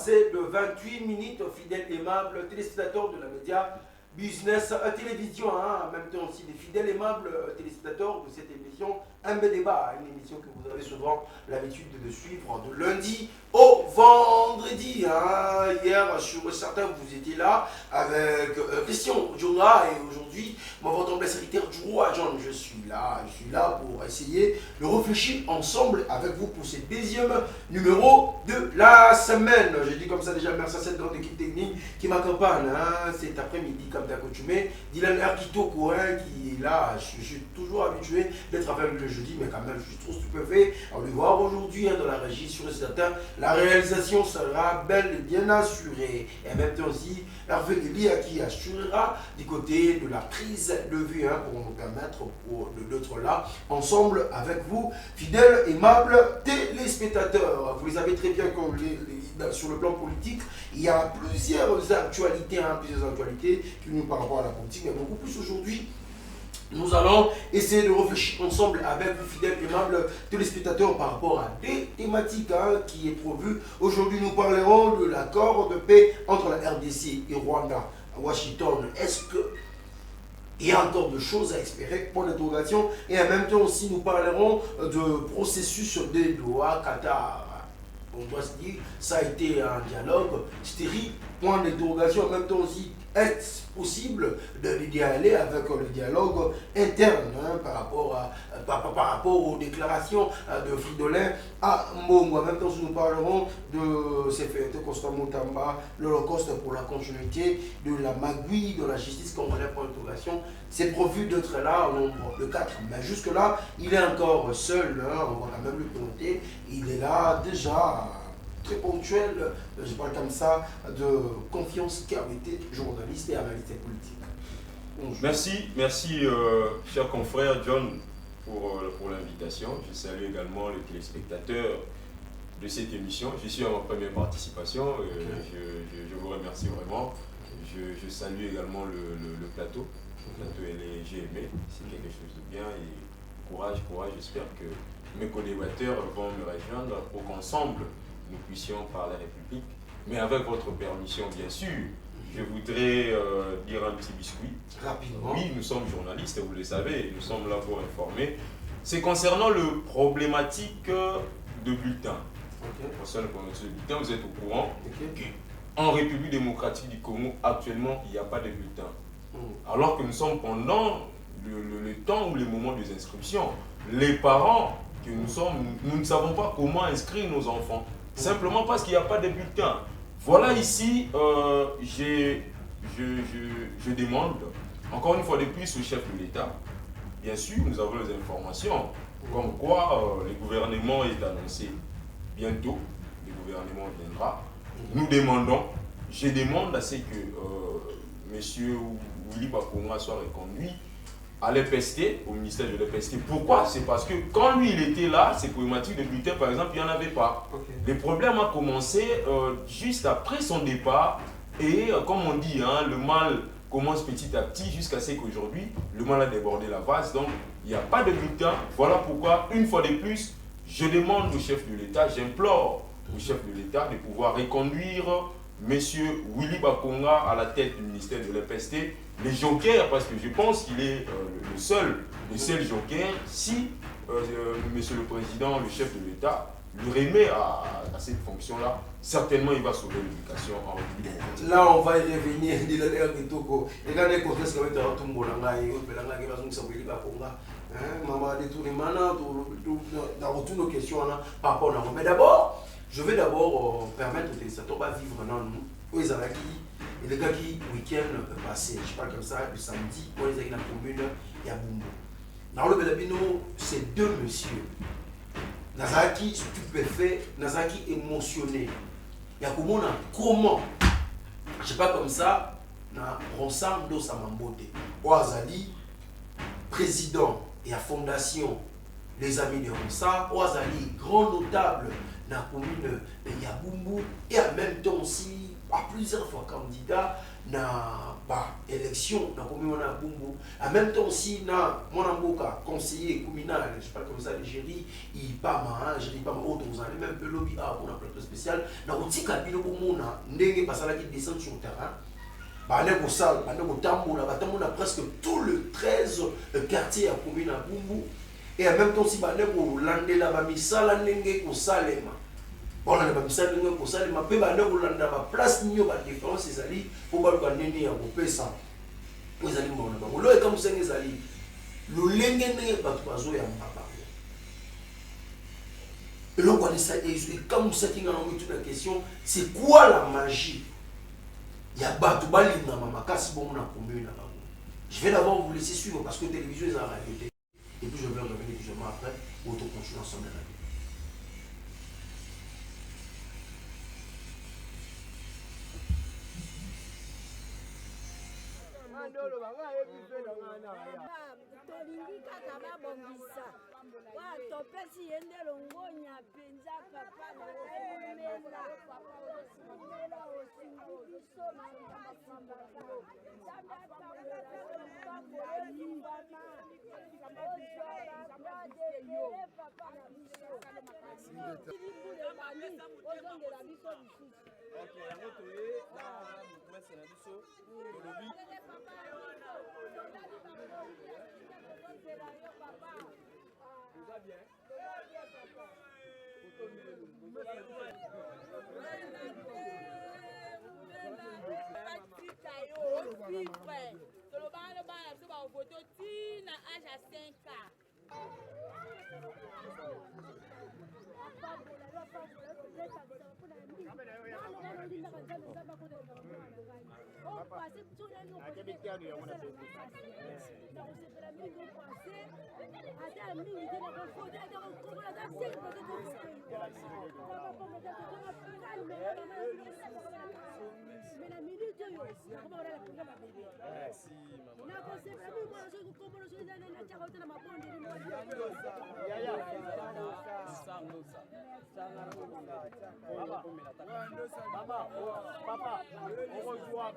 passé de 28 minutes, fidèles aimables téléspectateurs de la média Business Télévision, en même temps aussi des fidèles aimables téléspectateurs de cette émission Un débat, une émission que vous avez souvent l'habitude de suivre de lundi au vendredi. Hier, sur certains, vous étiez là avec Christian Djonga et aujourd'hui, votre secrétaire Djoua John, je suis là pour essayer de réfléchir ensemble avec vous pour ce deuxième numéro de la semaine. Je dis comme ça déjà merci à cette grande équipe technique qui m'accompagne cet après-midi comme d'accoutumé. Dylan Arkitoko qui est là, je suis toujours habitué d'être avec le jeudi, mais quand même je suis trop stupéfait à le voir aujourd'hui dans la régie sur le certain. La réalisation sera belle et bien assurée. Et en même temps aussi, Hervé Eli qui assurera du côté de la prise de vue pour nous permettre d'être là ensemble avec vous, fidèles et aimables téléspectateurs. Vous les avez très bien sur le plan politique. Il y a plusieurs actualités, qui nous par rapport à la politique, mais beaucoup plus aujourd'hui. Nous allons essayer de réfléchir ensemble avec vous, fidèles et aimables téléspectateurs, par rapport à des thématiques qui est prévues. Aujourd'hui, nous parlerons de l'accord de paix entre la RDC et Rwanda à Washington. Est-ce qu'il y a encore de choses à espérer? Point d'interrogation. Et en même temps aussi, nous parlerons de processus de Doha, Qatar. On doit se dire, ça a été un dialogue stérile, point d'interrogation. En même temps aussi, est-ce possible d'y aller avec le dialogue interne par rapport aux déclarations de Fridolin à Mbongo. En même temps, nous parlerons de ces faits Constant Moutamba, l'Holocauste pour la continuité de la magouille de la justice congolaise pour l'interrogation. C'est prévu d'être là au nombre de 4. Mais jusque-là, il est encore seul. On va quand même le présenter. Il est là déjà. Très ponctuel, je parle comme ça, de confiance qui a été journaliste et analyste politique. Bonjour. Merci cher confrère John pour l'invitation. Je salue également les téléspectateurs de cette émission. Je suis à ma première participation, je vous remercie vraiment. Je salue également le plateau. Le plateau, j'ai aimé, c'est quelque chose de bien et courage, j'espère que mes collaborateurs vont me rejoindre pour qu'ensemble nous puissions parler République, mais avec votre permission bien sûr, je voudrais dire un petit biscuit. Rapidement. Oui, nous sommes journalistes, vous le savez, nous sommes là pour informer. C'est concernant le problématique de bulletin. Concernant le problématique de bulletin, vous êtes au courant qu'en République démocratique du Congo, actuellement, il n'y a pas de bulletin. Alors que nous sommes pendant le temps ou les moments des inscriptions. Les parents que nous sommes, nous ne savons pas comment inscrire nos enfants. Simplement parce qu'il n'y a pas de bulletin. Voilà ici, je demande, encore une fois de plus au chef de l'État, bien sûr, nous avons les informations, comme quoi le gouvernement est annoncé bientôt, le gouvernement viendra. Nous demandons, je demande à ce que M. Willy Bakonga soit reconduit à l'EPST, au ministère de l'EPST. Pourquoi? C'est parce que quand lui il était là, ces problématiques de bulletin par exemple, il n'y en avait pas. Le problème a commencé juste après son départ et comme on dit, le mal commence petit à petit jusqu'à ce qu'aujourd'hui, le mal a débordé la vase. Donc il n'y a pas de bulletin. Voilà pourquoi, une fois de plus, je demande au chef de l'État, j'implore au chef de l'État de pouvoir reconduire M. Willy Bakonga à la tête du ministère de l'EPST, les jokers, parce que je pense qu'il est le seul joker, si Monsieur le Président, le chef de l'État, le remet à cette fonction-là, certainement il va sauver l'éducation en République. Là, on va y revenir. Mais d'abord, je vais permettre aux téléspectateurs de vivre dans nous. Et les gars qui week-end passé, je parle comme ça, le samedi, on les a dans la commune, il y a Bumbo. Dans le Belabino, c'est deux messieurs. Nazaki stupéfait, Nazaki émotionné. Il y a comment, je sais pas comme ça, na Ronsam do Samambote, Oazali, président et la fondation Les Amis de Ronsam, Oazali, grand notable dans la commune de Yabumbu, et en même temps aussi, plusieurs fois candidat na élection na commune na Bumbu. En même temps aussi na mon amboka conseiller communal, je sais pas comme ça le géri, il pas mal, géri pas mal autre vous avez même peu lobby pour un plateau spécial na otika bino bomona ndenge basala qui descend sur le terrain. Bandeko sal, bandeko tambola, batambola presque tout le 13 quartier à commune à Bumbu. Et en même temps si bandeko landela ba misala ndenge ko salema. Bon, on a pas ça de pour ça, mais peu bande pour la place ni au différence les alliés pour pas le neni à couper ça. Les alliés bon là. L'eau est comme ça les alliés. Le lengene ba tuazo ya papa. Et l'on connaît ça et comme ça qui a envie toute la question, c'est quoi la magie? Il y a batu balinga mama kasi bon na commune là. Je vais d'abord vous laisser suivre parce que la télévision est en réalité. Et puis je vais revenir justement après pour continuer ensemble. tolingi kaka babongisa wa topesi ye nde longonya mpenza papa naomela osingi biso na masambaka ozwara papa na biso ozongela biso lisusu. Ok, yango toye na promesse na biso tolobi Tout bien. Papa, on rejoint.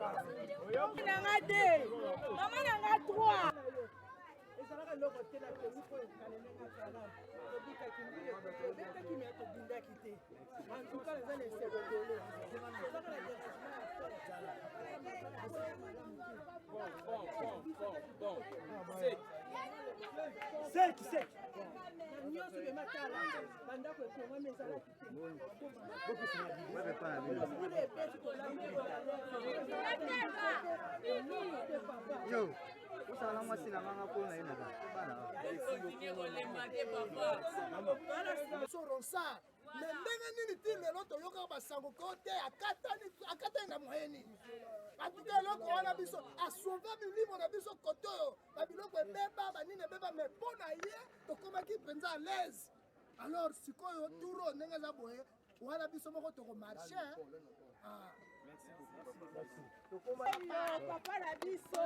Alors, si vous avez tout le monde, vous avez vu ce marché. Papa la biso.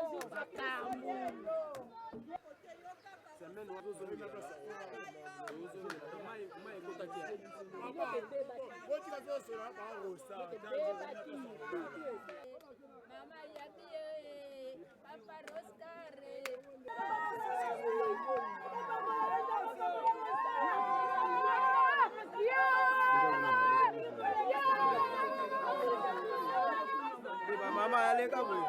Mama aleka boy.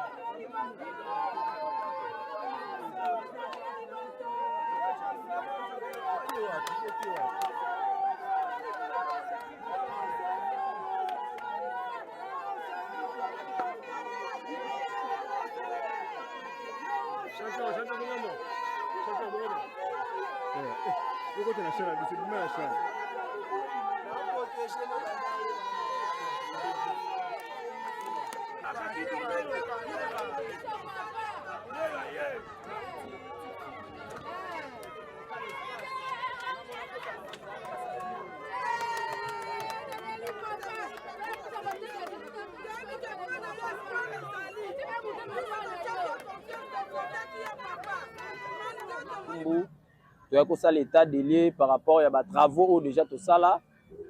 Tu as ça l'état délié par rapport à des travaux déjà tout ça là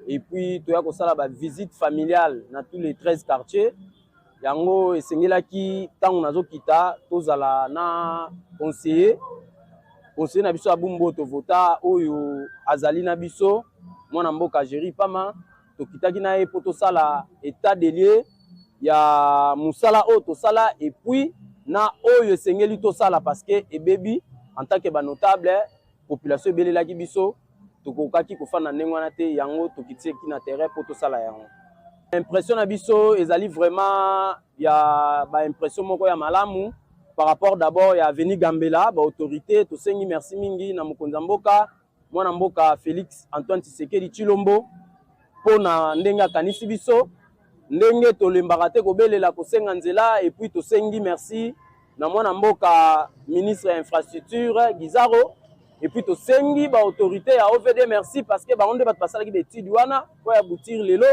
et puis tu as ça la visite familiale dans tous les 13 quartiers yango esengelaki ntango nazokita tozala na conseiller na biso ya Bumbu tovota oyo azali na biso mwana mboka Géry Pama tokitaki na ye po tosala état des lieux ya musala oyo tosala et puis na oyo esengeli tosala parce que ebebi en tant que notable population ebelelaki biso tokokaki kofanda ndenge wana te yango tokitieki na terrain po tosala yango. Impression na biso ezali vraiment ya ba impression moko ya malamu par rapport d'abord ya Veni Gambela ba autorité tosengi merci mingi na mokonza mboka mwana mboka Félix Antoine Tshisekedi Tshilombo pona ndenge akanisi biso ndenge tolembaka te kobelela kosenga nzela et puis tosengi merci na mwana mboka ministre ya infrastructure Gizaro et puis tosengi ba autorité ya OVD merci parce que ba onde bat basalaki d'étude wana po ya boutir lelo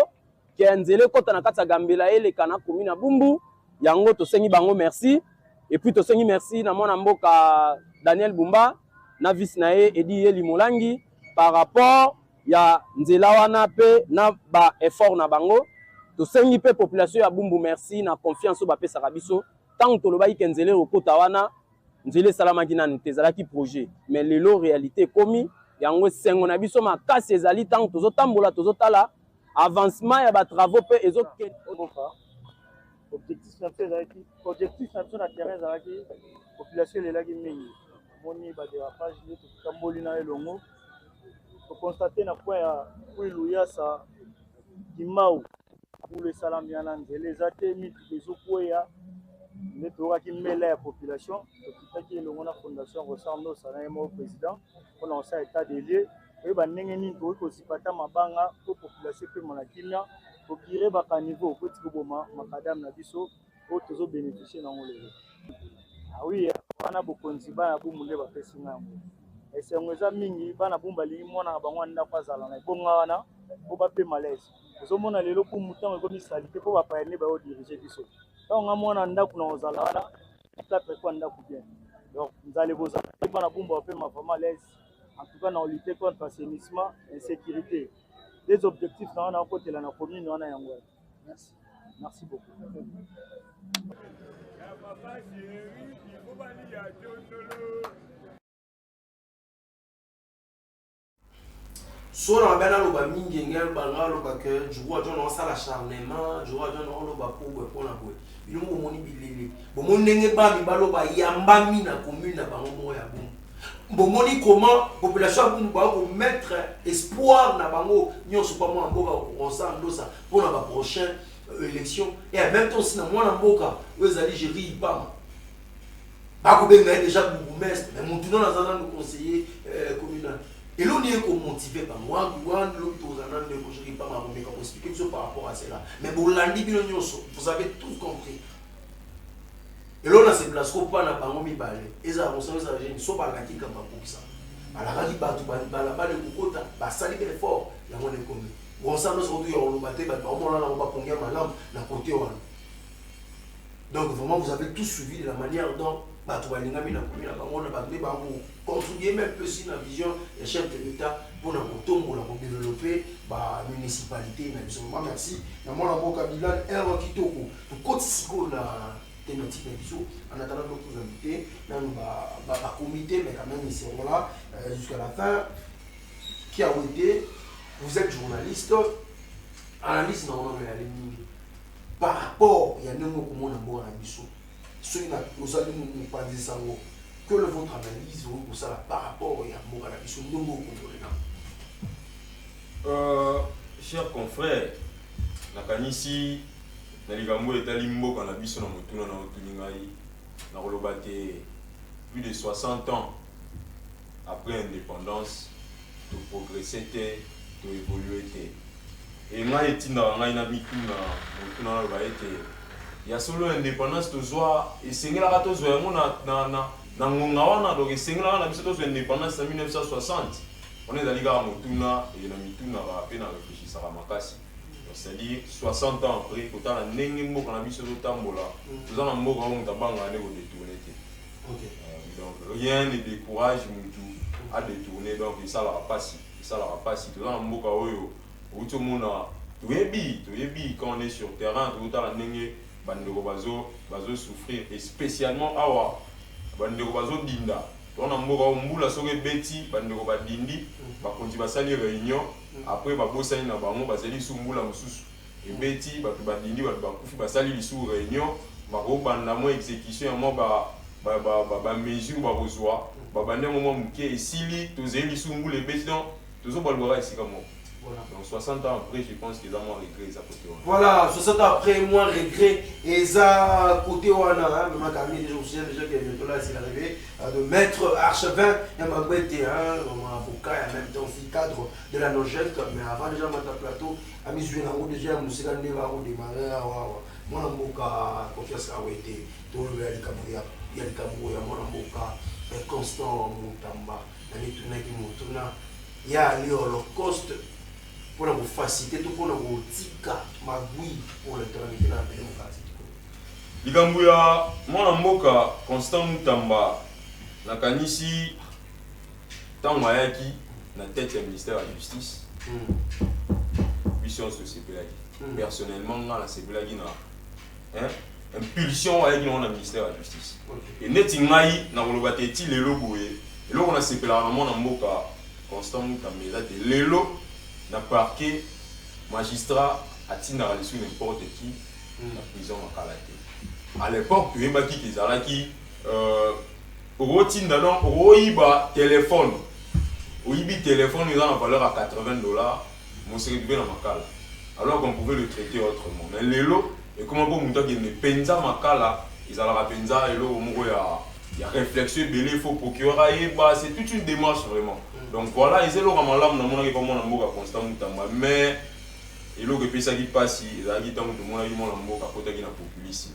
ki nzele kota na kati ya Gambela eleka na commune ya Bumbu yango tosengi bango merci et puis tosengi merci na mwana mboka Daniel Bumba na vice na ye Edi Eli Molangi par rapport ya nzela wana pe na ba effort na bango tosengi pe population ya Bumbu merci na confiance ba pesa biso tant tolobaki ke nzele okota wana nzele salamaki nanu te ezalaki projet mais lelo réalité komi yango sengo na biso makasi ezali tant tozotambola tozotala avancement ya ba travaux pe ezoke objectif na biso na terrain ezalaki population elelaki mingi moni ba dérapage nde tokamboli na elongo tokonstate na point ya Luyasa Kimau pour le salami na nzela eza te mituka ezokweya nde tokaki mbela ya population tokitaki elongo na fondation Rosando sana ye moko président mpona kosala état des lieux oyeba ndenge nini tokoki kozipata mabanga po population mpe mona kimia tokire baka niveau koti koboma makadame na biso oyo tozobénéficie nango lelo. Oui, bana bokonzi bana Bumbu nde bapesi ngango esengo eza mingi bana Bumbu balingi mwana na bango ndako azala na ebonga wana po bape malaise ozomona lelo po mutango ekomi salite po bapayane bayodirige biso ntango nga mwana ndako na ozala wana quatre fois ndako bien donc nzale bozala bana Bumbu bape mafama malaise en tout cas na lutter contre assainissement et sécurité des objectifs na wana kotela na commune wana yango. Merci beaucoup. So na bana loba mingi ngel banga loba que joua jon ça l'acharnement joua jon loba pour na boy bilongo moni bilele bomo ndenge ba mi baloba yamba mi na commune na bango mo ya Bumbu bomoni comment population ya Bumbu ba ko mettre espoir na bango nyonso pa mo mboka kosa ndosa pour na ba prochaine élection et en même temps si na mwana mboka ezali Géry Pama ba ko benga déjà bourgmestre mais mon tournant dans un conseiller communal et l'on est motivé par moi l'autre de Géry Pama pour expliquer par rapport à cela mais pour l'andi vous avez tout compris et l'on a ces places qu'on pas na bango mi balé et ça on s'en va gêner so ba laki kama pour ça ala kaki ba tu ba la ba le kokota ba sali que effort ya mon économie on s'en va surtout ya on baté ba on là on va pongia malam na côté wana donc vraiment vous avez tout suivi de la manière dont ba tu ba linga mi na commune na bango na ba de bango contribuer même peu si la vision des chefs de l'État pour na kotombola pour développer ba municipalité na biso. Merci na mona mboka Bilal un kitoko to kotsiko na thématique en attendant d'autres invités dans le comité mais quand même ils seront là jusqu'à la fin qui a été vous êtes journaliste analyste normalement par rapport il y a un mot comme on a biso ceux qui ont pas dit ça que le votre analyse pour ça par rapport il y a un mot à la biso chers confrères nakanisi na likambo etali mboka na biso na motuna na otuni ngai na koloba te plus de 60 ans après indépendance to progresser te to évoluer te et ngai etindaka ngai na mituna motuna na loba ete ya solo indépendance tozwa esengelaka tozwa yango na ngonga wana donc esengelaka na biso tozwa indépendance na 1960 on ezali kaka motuna e na mituna mpe na réfléchisaka makasi. C'est-à-dire 60 ans après, quand on a n'engagé mot quand on a mis sur le tambola, nous avons un mot quand on a bangé au détourné. Donc rien ne décourage Moutou à détourner, donc ça leur passe, ça leur passe. Nous avons un mot quand on a tout le monde a tout est bi quand on est sur terrain, tout le monde a n'engagé bandeko bazo souffrir et spécialement awa bandeko bazo dinda on a mboka mbula soke beti bandeko badindi bakonzi basali réunion après babosani na bango bazali sumbula mususu et beti bato badindi bato bakufi basali lisu réunion bakobanda mo exécution ya mo ba mesure bakozwa babande mo muke esili tozeli sumbula beti donc tozo balwara esika mo. Voilà. Donc 60 ans après, je pense qu'ils ont moins regret ça côté. Voilà, 60 ans après, moins regret et ça côté wana, hein, mais ma famille déjà aussi déjà que bientôt là c'est l'arrivée de maître archevin et ma bête hein, mon avocat et en même temps aussi cadre de la Nogette, mais avant déjà ma plateau, à mes yeux là déjà musique ne va pas démarrer moi na mboka confiance a été tout le ya moi na mboka Constant Mutamba na mituna ki mutuna ya l'Holocauste pour la faciliter tout pour la tika magui pour le tramiter la démocratie. Likambuya mwana mboka Constant Mutamba na kanisi tango ayaki na tête du ministère de la justice. Mission se sepelaki. Personnellement nga na sepelaki na impulsion ayaki na ministère de la justice. Et neti ngai na koloba te ti lelo boye. Lelo na sepelaka na mwana mboka Constant Mutamba eza te lelo na parquet magistrat atinaka lisu n'importe qui na prison makala te. À l'époque toyebaki kezalaki okotinda donc okoyiba téléphone oyibi téléphone eza na valeur à $80 moseretrouve na makala alors qu'on pouvait le traiter autrement. Mais lelo et comment bon mutu akende penza makala ezalaka penza eloko moko ya réflexion ebele il faut procureur ayeba c'est toute une démarche vraiment. Donc voilà, ils ont malamu na mona comme na mboka Constant Mutamba mais eloko epesa ki pasi ezalaki tango to mona ki mona mboka kotaki na populisme.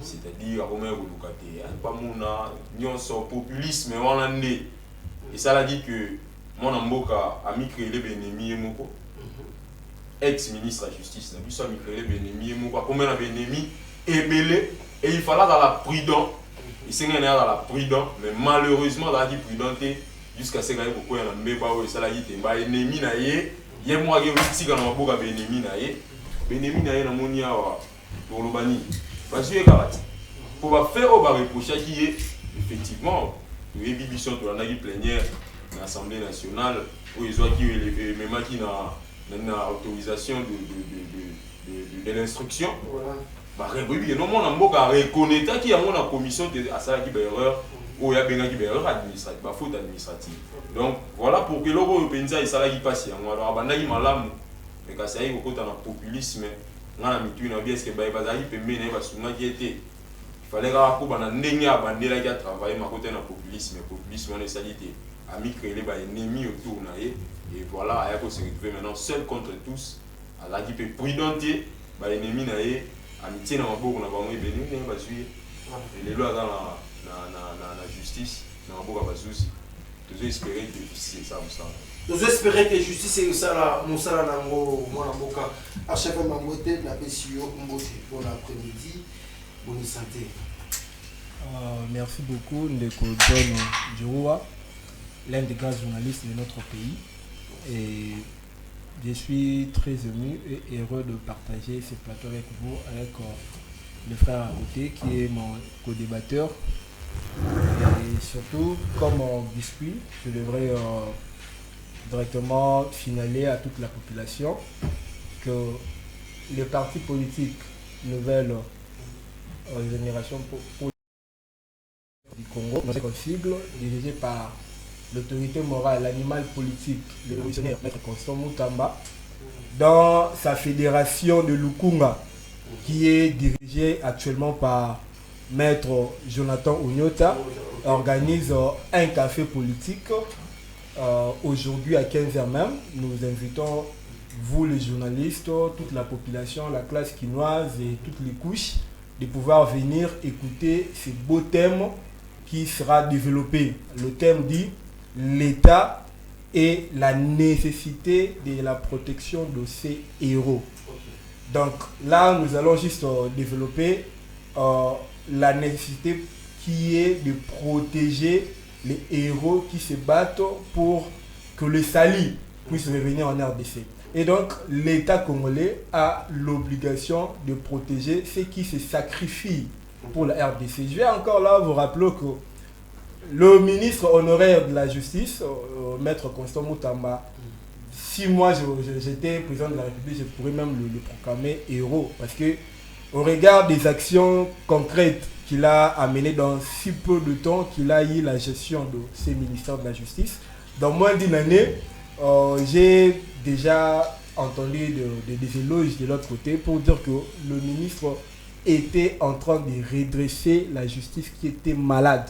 C'est-à-dire comment oluka te pas mona nyonso populisme wana nde et ça l'a dit que mona mboka a créé les ennemis moko ex-ministre de la justice na biso a créé les ennemis moko comme na ennemis ebele et il fallait dans la prudent il s'est gagné dans la prudent mais malheureusement dans la prudente jusqu'à ce qu'il y ait beaucoup de mbeba ou ça la yite ba ennemi na ye ye moi ke utika na maboka ba ennemi na ye na moni awa pour le bani ba jouer karate pour ba faire au ba reprocher qui est effectivement le bibition to la plénière de l'Assemblée nationale où ils ont qui même qui na autorisation de l'instruction ba rebi non mon mboka reconnaître qui a mon commission de à ça qui ba erreur ou il y a bien qui erreur administrative, pas faute administrative. Donc voilà pour que l'euro penza et ça qui passe. On va abandonner malamu, mais quand ça y est au côté dans le populisme, on a mis tout dans bien ce que bah bazali peut mener parce que qui était. Il fallait que on a n'engager abandonner là qui a travaillé ma côté dans le populisme, populisme on est salité. Ami créer les ennemis autour na et voilà il y a qu'on se retrouver maintenant seul contre tous. À la qui peut prudenter, bah ennemi na et amitié dans maboka na bango ebeni ne ba jouer. Et les lois dans la justice, dans la justice, nous espérons que justice est ça. Nous espérons que justice est ça. Nous sommes là, nous à chaque fois, la PCO, bon après-midi, bonne santé. Merci beaucoup, Ndeko John Djiroua, l'un des grands journalistes de notre pays. Et je suis très ému et heureux de partager ce plateau avec vous, avec le frère à côté qui est mon co-débatteur. Et surtout, comme biscuit, je devrais directement signaler à toute la population que les partis politiques nouvelle génération du Congo, un sigle dirigé par l'autorité morale, l'animal politique, le révolutionnaire Maître Constant Mutamba, dans sa fédération de Lukunga, qui est dirigée actuellement par Maître Jonathan Onyota, organise un café politique. Aujourd'hui à 15h même, nous invitons vous les journalistes, toute la population, la classe quinoise et toutes les couches de pouvoir venir écouter ce beau thème qui sera développé. Le thème dit l'État et la nécessité de la protection de ces héros. Donc là, nous allons juste développer la nécessité qui est de protéger les héros qui se battent pour que le Sali puisse revenir en RDC. Et donc, l'État congolais a l'obligation de protéger ceux qui se sacrifient pour la RDC. Je vais encore là vous rappeler que le ministre honoraire de la justice, Maître Constant Moutamba, si moi j'étais président de la République, je pourrais même le proclamer héros. Parce que au regard des actions concrètes qu'il a amenées dans si peu de temps qu'il a eu la gestion de ces ministères de la justice, dans moins d'une année, j'ai déjà entendu des éloges de l'autre côté pour dire que le ministre était en train de redresser la justice qui était malade.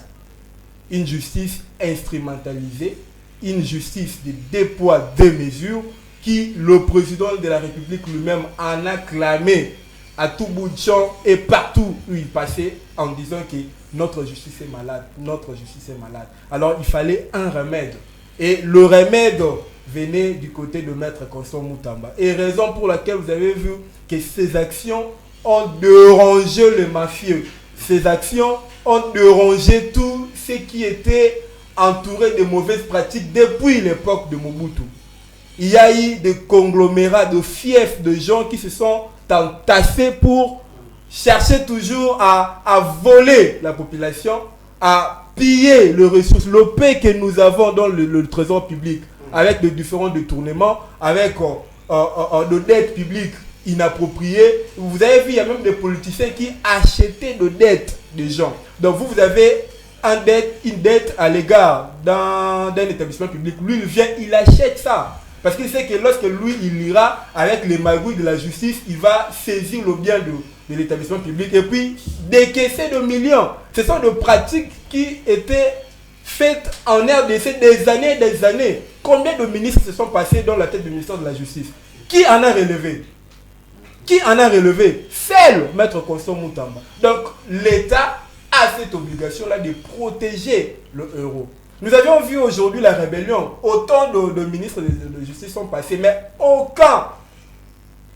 Une justice instrumentalisée, une justice de deux poids, deux mesures, qui le président de la République lui-même en a clamé à tout bout de champ et partout où il passait en disant que notre justice est malade, notre justice est malade. Alors il fallait un remède. Et le remède venait du côté de Maître Constant Moutamba. Et raison pour laquelle vous avez vu que ces actions ont dérangé les mafieux. Ces actions ont dérangé tous ceux qui étaient entourés de mauvaises pratiques depuis l'époque de Mobutu. Il y a eu des conglomérats de fiefs de gens qui se sont entassés pour chercher toujours à voler la population, à piller les ressources, le paix que nous avons dans le trésor public, avec de différents détournements, avec de dettes publiques inappropriées. Vous avez vu, il y a même des politiciens qui achetaient de dettes des gens. Donc vous avez une dette à l'égard d'un établissement public. Lui, il vient, il achète ça. Parce qu'il sait que lorsque lui, il ira avec les magouilles de la justice, il va saisir le bien de l'établissement public et puis décaisser de millions. Ce sont des pratiques qui étaient faites en RDC des années et des années. Combien de ministres se sont passés dans la tête du ministère de la Justice? Qui en a relevé? Qui en a relevé? Seul Maître Constant Moutamba. Donc l'État a cette obligation-là de protéger le euro. Nous avions vu aujourd'hui la rébellion. Autant de ministres de justice sont passés, mais aucun,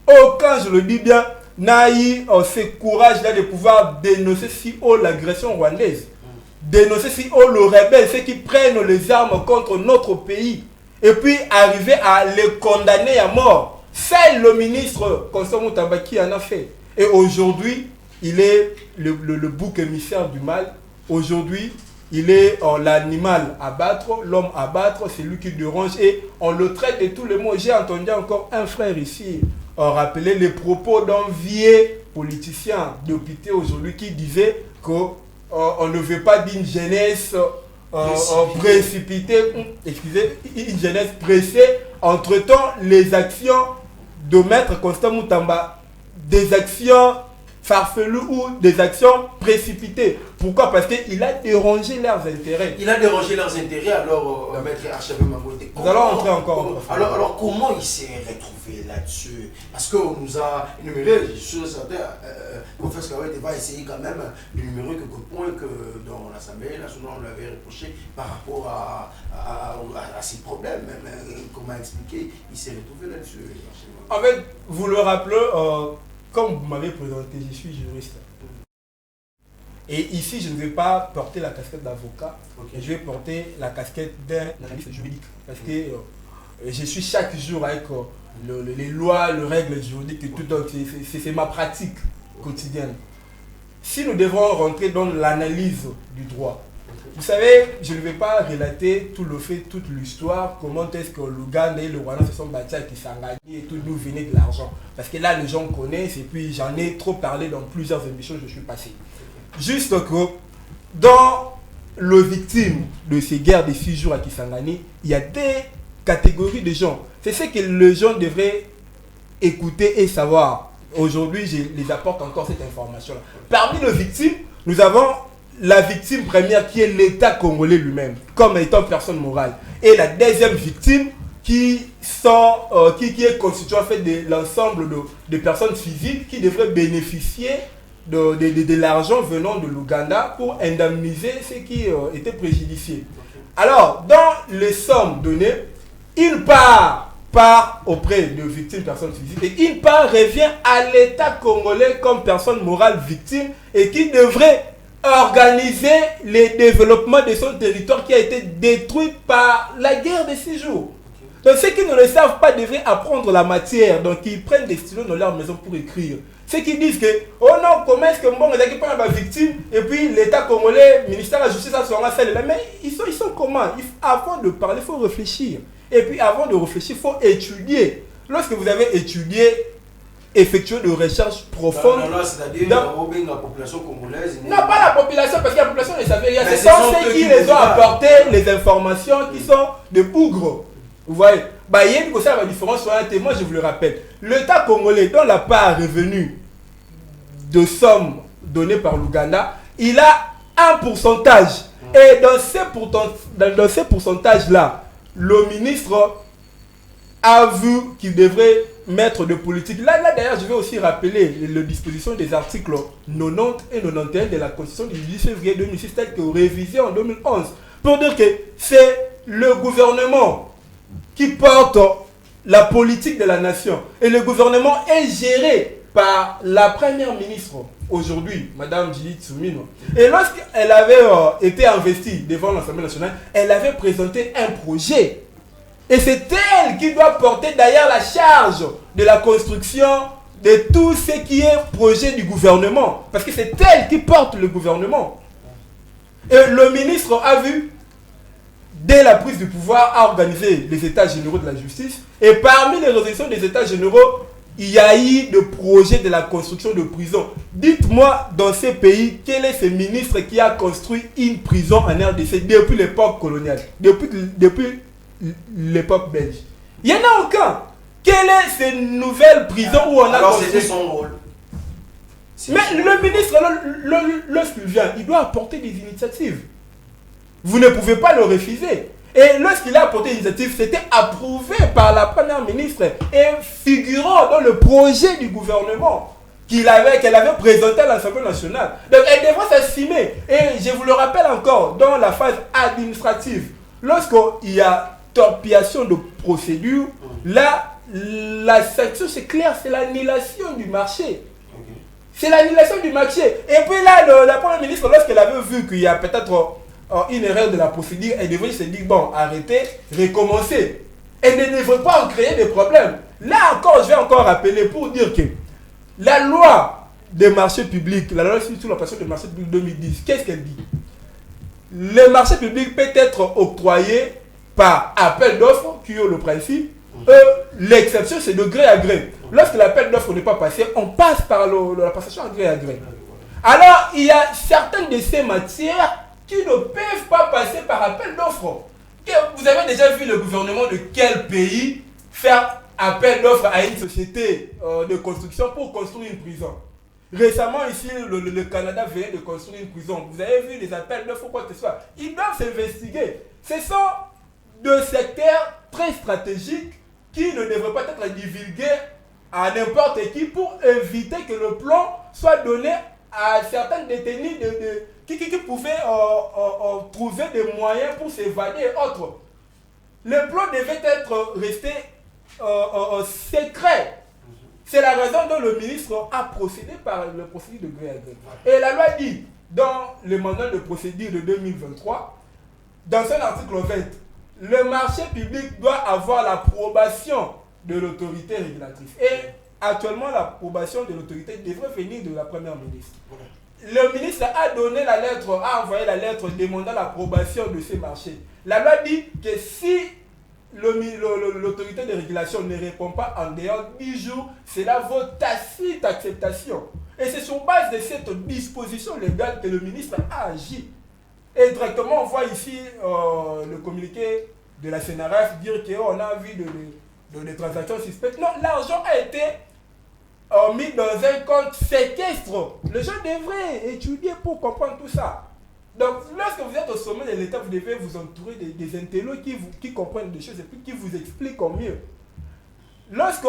je le dis bien, n'a eu ce courage-là de pouvoir dénoncer si haut l'agression rwandaise. Dénoncer si haut le rebelle, ceux qui prennent les armes contre notre pays. Et puis arriver à les condamner à mort. C'est le ministre Constant Moutamba qui en a fait. Et aujourd'hui, il est le bouc émissaire du mal. Aujourd'hui, il est l'animal à battre, l'homme à battre, c'est lui qui dérange et on le traite de tous les mots. J'ai entendu encore un frère ici rappeler les propos d'un vieux politicien député aujourd'hui qui disait qu'on ne veut pas d'une jeunesse précipitée, excusez, une jeunesse pressée. Entre-temps, les actions de Maître Constant Moutamba, des actions farfelues ou des actions précipitées. Pourquoi? Parce qu'il a dérangé leurs intérêts. Il a dérangé leurs intérêts, alors Maître Archevêque Mamoté. Nous allons entrer encore. Alors comment il s'est retrouvé là-dessus? Parce qu'on nous a énuméré, je suis certain, professeur Kawete va essayer quand même d'énumérer quelques points que dans l'Assemblée nationale on lui avait reproché par rapport à ces problèmes. Comment expliquer, il s'est retrouvé là-dessus. En fait, vous le rappelez, comme vous m'avez présenté, je suis juriste. Et ici, je ne vais pas porter la casquette d'avocat, okay. Je vais porter la casquette d'un analyste juridique. Parce que je suis chaque jour avec les lois, les règles juridiques et tout. Donc, c'est ma pratique quotidienne. Si nous devons rentrer dans l'analyse du droit, vous savez, je ne vais pas relater tout le fait, toute l'histoire, comment est-ce que l'Ouganda et le Rwanda se sont battus avec Kisangani et tout, d'où venait de l'argent. Parce que là, les gens connaissent et puis j'en ai trop parlé dans plusieurs émissions, je suis passé. Juste que dans les victimes de ces guerres de 6 jours à Kisangani, il y a des catégories de gens. C'est ce que les gens devraient écouter et savoir. Aujourd'hui, je les apporte encore cette information-là. Parmi les victimes, nous avons la victime première qui est l'État congolais lui-même, comme étant personne morale. Et la deuxième victime qui est constituée en fait de l'ensemble de personnes physiques qui devraient bénéficier de l'argent venant de l'Ouganda pour indemniser ceux qui étaient préjudiciés. Alors, dans les sommes données, une part auprès de victimes personnes physiques et une part revient à l'État congolais comme personne morale victime et qui devrait organiser le développement de son territoire qui a été détruit par la guerre de 6 jours. Donc ceux qui ne le savent pas devraient apprendre la matière. Donc ils prennent des stylos dans leur maison pour écrire. Ceux qui disent que, oh non, comment est-ce que bon, on a pas ma victime, et puis l'État congolais, ministère de la Justice, ça sera celle-là. Mais ils sont comment? Avant de parler, il faut réfléchir. Et puis avant de réfléchir, il faut étudier. Lorsque vous avez étudié, effectuer de recherches profondes. Non, c'est-à-dire la population congolaise. Non, pas la population, parce que la population ne savait rien. Ce sont ceux qui les ont apporté les informations qui sont de bougres. Vous voyez, il y a une différence sur un témoin, je vous le rappelle. L'État congolais, dans la part revenue de sommes données par l'Ouganda, il a un pourcentage. Et dans ces pourcentages-là, le ministre a vu qu'il devrait mettre de politique. Là d'ailleurs, je vais aussi rappeler les dispositions des articles 90 et 91 de la Constitution du 10 février 2006, telle que révisée en 2011, pour dire que c'est le gouvernement qui porte la politique de la nation. Et le gouvernement est géré par la première ministre aujourd'hui, Madame Judith Suminwa. Et lorsqu'elle avait été investie devant l'Assemblée nationale, elle avait présenté un projet. Et c'est elle qui doit porter d'ailleurs la charge de la construction de tout ce qui est projet du gouvernement. Parce que c'est elle qui porte le gouvernement. Et le ministre a vu, dès la prise du pouvoir, à organiser les états généraux de la justice. Et parmi les résolutions des états généraux, il y a eu le projet de la construction de prisons. Dites-moi, dans ces pays, quel est ce ministre qui a construit une prison en RDC depuis l'époque coloniale, depuis l'époque belge? Il n'y en a aucun. Quelle est cette nouvelle prison où on a construit? C'était son rôle. Mais le ministre, lorsqu'il vient, il doit apporter des initiatives. Vous ne pouvez pas le refuser. Et lorsqu'il a apporté l'initiative, c'était approuvé par la première ministre et figurant dans le projet du gouvernement qu'elle avait présenté à l'Assemblée nationale. Donc elle devrait s'assumer. Et je vous le rappelle encore, dans la phase administrative, lorsqu'il y a torpillation de procédure, là, la sanction c'est clair, c'est l'annulation du marché. C'est l'annulation du marché. Et puis là, la première ministre, lorsqu'elle avait vu qu'il y a peut-être une erreur de la procédure, elle devrait se dire, bon, arrêtez, recommencer. Elle ne devrait pas en créer des problèmes. Là encore, je vais encore rappeler pour dire que la loi des marchés publics, la loi sur l'opération des marchés publics 2010, qu'est-ce qu'elle dit? Le marché public peut être octroyé par appel d'offres, qui est le principe. L'exception, c'est de gré à gré. Lorsque l'appel d'offres n'est pas passé, on passe par la passation de gré à gré. Alors, il y a certaines de ces matières qui ne peuvent pas passer par appel d'offres. Vous avez déjà vu le gouvernement de quel pays faire appel d'offres à une société de construction pour construire une prison? Récemment, ici, le Canada vient de construire une prison. Vous avez vu les appels d'offres ou quoi que ce soit? Ils doivent s'investiguer. Ce sont deux secteurs très stratégiques qui ne devraient pas être divulgués à n'importe qui pour éviter que le plan soit donné à certains détenus qui pouvaient trouver des moyens pour s'évader et autres. Le plan devait être resté secret. C'est la raison dont le ministre a procédé par le procédure de gré à gré. Et la loi dit, dans le mandat de procédure de 2023, dans son article 20, le marché public doit avoir l'approbation de l'autorité régulatrice. Et actuellement, l'approbation de l'autorité devrait venir de la première ministre. Le ministre a envoyé la lettre demandant l'approbation de ces marchés. La loi dit que si l'autorité de régulation ne répond pas en dehors de 10 jours, cela vaut tacite acceptation. Et c'est sur base de cette disposition légale que le ministre a agi. Et directement, on voit ici le communiqué de la CNRF dire qu'on a vu des transactions suspectes. Non, l'argent a été mis dans un compte séquestre. Les gens devraient étudier pour comprendre tout ça. Donc, lorsque vous êtes au sommet de l'État, vous devez vous entourer des intellos qui comprennent des choses et puis qui vous expliquent au mieux. Lorsque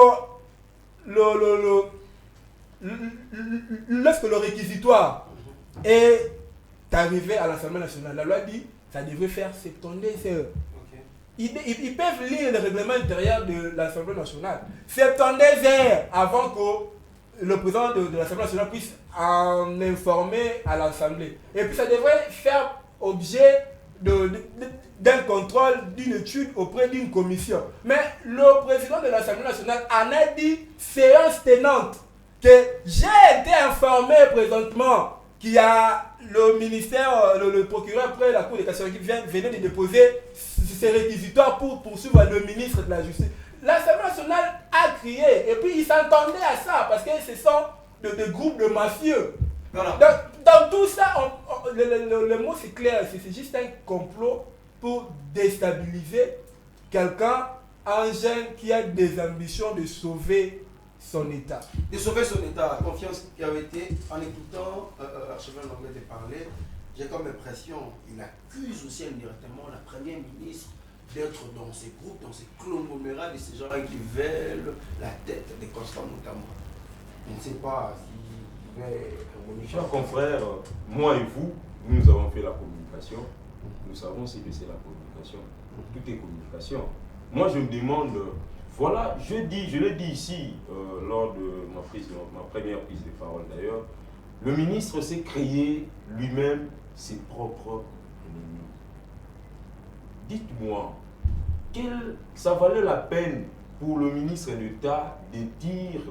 le réquisitoire est arrivé à l'Assemblée nationale, la loi dit que ça devrait faire 72 heures. Ils peuvent lire le règlement intérieur de l'Assemblée nationale. 72 heures avant que le président de l'Assemblée nationale puisse en informer à l'Assemblée. Et puis ça devrait faire objet d'un contrôle, d'une étude auprès d'une commission. Mais le président de l'Assemblée nationale en a dit, séance tenante, que j'ai été informé présentement qu'il y a le ministère, le procureur près la Cour de cassation qui venait de déposer ses réquisitoires pour poursuivre le ministre de la Justice. L'Assemblée nationale a crié et puis ils s'entendaient à ça parce que ce sont des groupes de mafieux. Voilà. Dans tout ça, le mot c'est clair, c'est juste un complot pour déstabiliser quelqu'un, un jeune qui a des ambitions de sauver son État. De sauver son État, confiance qui avait été, en écoutant Archevêque Lambert de parler, j'ai comme impression, il accuse aussi indirectement la première ministre d'être dans ces groupes, dans ces conglomérats de ces gens-là qui veulent la tête des Constant notamment. On ne sait pas s'il veut harmoniser. Chers confrères, moi et vous, nous avons fait la communication. Nous savons ce que c'est la communication. Tout est communication. Moi, je me demande, voilà, je l'ai dit ici, lors de ma première prise de parole d'ailleurs, le ministre s'est créé lui-même ses propres ennemis. Dites-moi, ça valait la peine pour le ministre d'État de dire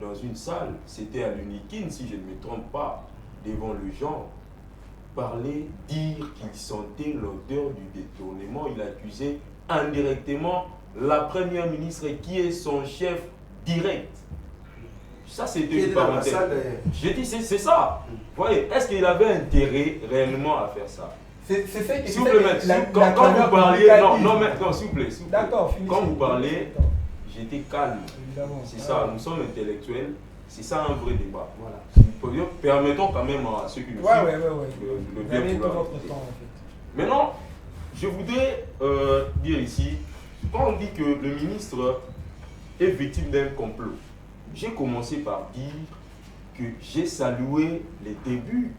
dans une salle, c'était à l'Unikin si je ne me trompe pas, devant le gens, parler, dire qu'il sentait l'odeur du détournement. Il accusait indirectement la première ministre qui est son chef direct. Ça, c'était une parenthèse. J'ai dit, c'est ça. Vous voyez, est-ce qu'il avait intérêt réellement à faire ça? C'est ça qui s'il vous plaît, quand vous parliez, non, s'il vous plaît. D'accord, quand vous parlez, j'étais calme. C'est ça, nous sommes intellectuels. C'est ça un vrai débat. Voilà. Permettons quand même à ceux qui nous suivent de bien vouloir. Maintenant, je voudrais dire ici, quand on dit que le ministre est victime d'un complot, j'ai commencé par dire que j'ai salué les débuts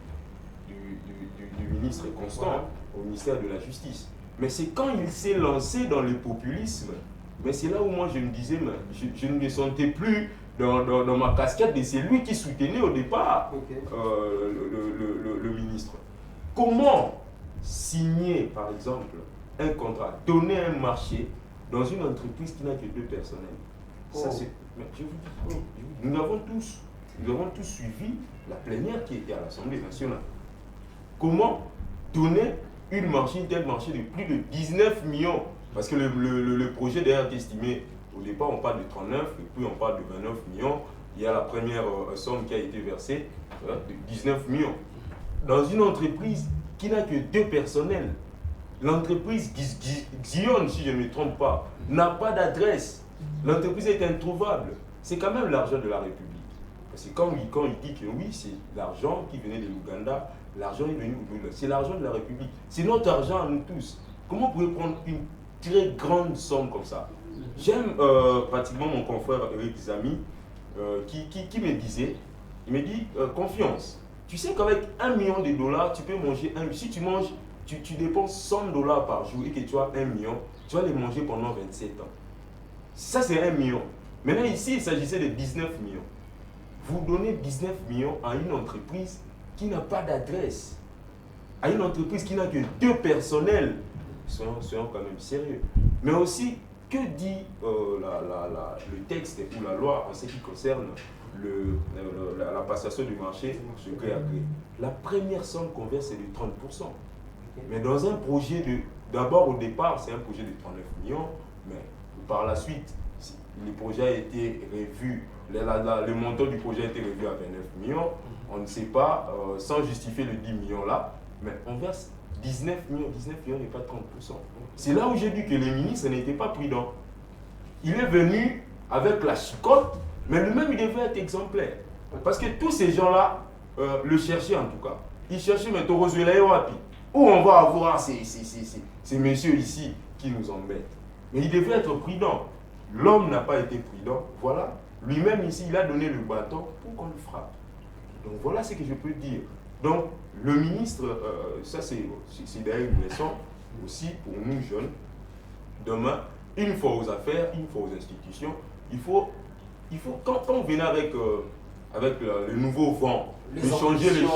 du ministre Constant au ministère de la Justice. Mais c'est quand il s'est lancé dans le populisme, mais c'est là où moi je me disais, je ne me sentais plus dans ma casquette de celui qui soutenait au départ le ministre. Comment signer, par exemple, un contrat, donner un marché dans une entreprise qui n'a que 2 personnels? Ça, c'est, je vous dis, nous avons tous suivi la plénière qui était à l'Assemblée nationale. Comment donner une telle marché de plus de 19 millions? Parce que le projet d'ailleurs est estimé, au départ on parle de 39, et puis on parle de 29 millions. Il y a la première somme qui a été versée de 19 millions. Dans une entreprise qui n'a que 2 personnels, l'entreprise Xion, si je ne me trompe pas, n'a pas d'adresse. L'entreprise est introuvable. C'est quand même l'argent de la République. Parce que quand il dit que oui, c'est l'argent qui venait de l'Ouganda, l'argent est venu d'où? C'est l'argent de la République. C'est notre argent à nous tous. Comment vous pouvez prendre une très grande somme comme ça? J'aime pratiquement mon confrère Eric Zami qui me disait, il me dit confiance. Tu sais qu'avec $1 million, tu peux manger si tu manges, tu dépenses $100 par jour et que tu as 1 million, tu vas les manger pendant 27 ans. Ça, c'est 1 million. Maintenant, ici, il s'agissait de 19 millions. Vous donnez 19 millions à une entreprise qui n'a pas d'adresse, à une entreprise qui n'a que 2 personnels. Soyons quand même sérieux. Mais aussi, que dit le texte ou la loi en ce qui concerne la passation du marché de gré à gré? La première somme qu'on verse, c'est de 30%. Mais dans un projet d'abord au départ, c'est un projet de 39 millions, mais par la suite, le projet a été revu, le montant du projet a été revu à 29 millions. On ne sait pas, sans justifier le 10 millions là, mais on verse 19 millions. 19 millions n'est pas 30%. C'est là où j'ai dit que les ministres n'étaient pas prudents. Il est venu avec la chicotte, mais lui-même il devait être exemplaire. Parce que tous ces gens-là le cherchaient en tout cas. Ils cherchaient, mais où on va avoir ces messieurs ici qui nous embêtent. Mais il devait être prudent. L'homme n'a pas été prudent. Voilà. Lui-même ici, il a donné le bâton pour qu'on le frappe. Donc voilà ce que je peux dire. Donc le ministre, ça c'est d'ailleurs une leçon aussi pour nous jeunes. Demain, une fois aux affaires, une fois aux institutions, il faut quand on vient avec le nouveau vent, de changer les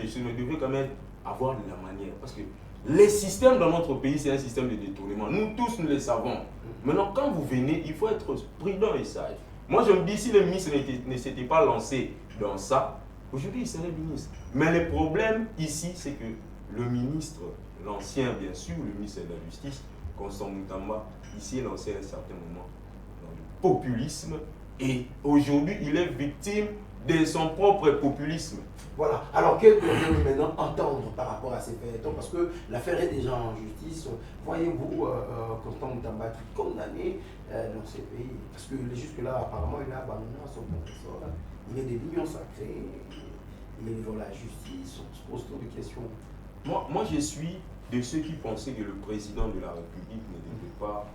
choses, on devrait quand même avoir de la manière. Parce que les systèmes dans notre pays, c'est un système de détournement. Nous tous, nous les savons. Maintenant, quand vous venez, il faut être prudent et sage. Moi, je me dis, si le ministre ne s'était pas lancé dans ça, aujourd'hui, il serait ministre. Mais le problème ici, c'est que le ministre, l'ancien bien sûr, le ministre de la Justice, Constant Moutamba, ici, il a lancé à un certain moment dans le populisme. Et aujourd'hui, il est victime de son propre populisme. Voilà. Alors, que devons-nous maintenant entendre par rapport à ces faits? Parce que l'affaire est déjà en justice. Voyez-vous Constant Moutamba qui est condamné dans ces pays? Parce que jusque-là, apparemment, il a abandonné à son professeur. Il est des lions sacrés. Il est devant la justice. On se pose trop de questions. Moi, je suis de ceux qui pensaient que le président de la République ne devait pas